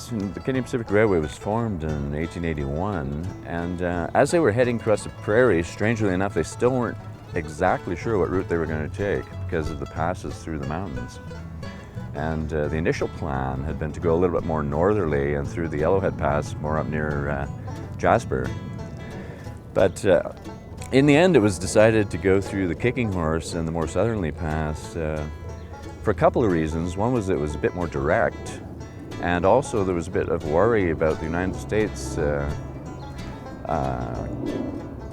The Canadian Pacific Railway was formed in 1881, and as they were heading across the prairie, strangely enough, they still weren't exactly sure what route they were going to take because of the passes through the mountains. And the initial plan had been to go a little bit more northerly and through the Yellowhead Pass, more up near Jasper. But in the end, it was decided to go through the Kicking Horse and the more southerly pass for a couple of reasons. One was it was a bit more direct, and also there was a bit of worry about the United States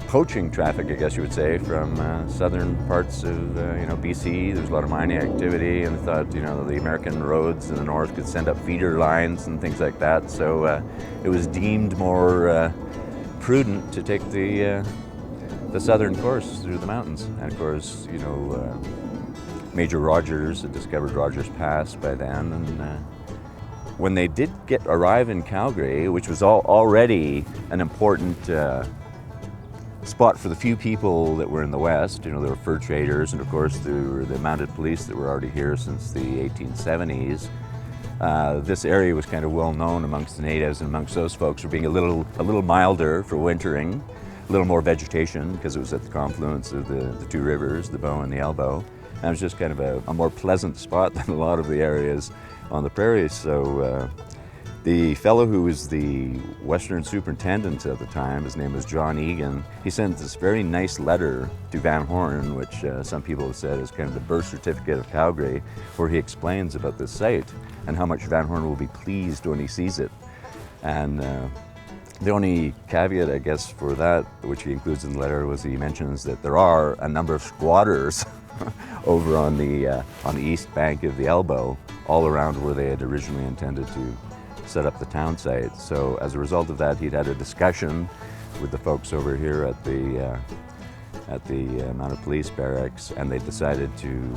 poaching traffic, I guess you would say, from southern parts of BC. There's a lot of mining activity, and they thought the American roads in the north could send up feeder lines and things like that. So it was deemed more prudent to take the southern course through the mountains. And of course, Major Rogers had discovered Rogers Pass by then, and when they did arrive in Calgary, which was already an important spot for the few people that were in the West, there were fur traders, and of course there were the mounted police that were already here since the 1870s. This area was kind of well known amongst the natives and amongst those folks for being a little milder for wintering, a little more vegetation because it was at the confluence of the two rivers, the Bow and the Elbow. And it was just kind of a more pleasant spot than a lot of the areas on the prairies. So the fellow who was the Western Superintendent at the time, his name was John Egan, he sent this very nice letter to Van Horn, which some people have said is kind of the birth certificate of Calgary, where he explains about this site and how much Van Horn will be pleased when he sees it. And the only caveat, I guess, for that, which he includes in the letter, was he mentions that there are a number of squatters over on the east bank of the Elbow, all around where they had originally intended to set up the town site. So as a result of that, he'd had a discussion with the folks over here at the Mounted Police Barracks, and they decided to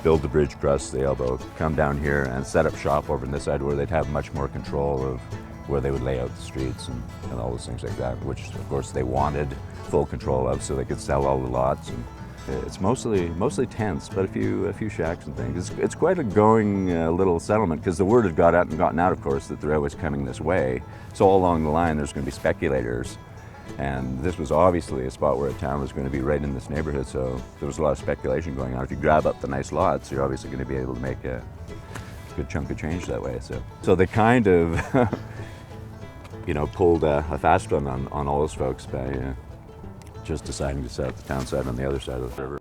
build the bridge across the Elbow, come down here and set up shop over on this side where they'd have much more control of where they would lay out the streets and all those things like that, which of course they wanted full control of so they could sell all the lots. And it's mostly tents, but a few shacks and things. It's quite a going little settlement, because the word had gotten out, of course, that the railway was coming this way. So all along the line there's going to be speculators, and this was obviously a spot where a town was going to be right in this neighborhood, so there was a lot of speculation going on. If you grab up the nice lots, you're obviously going to be able to make a good chunk of change that way. So they kind of pulled a fast one on all those folks by just deciding to set up the town site on the other side of the river.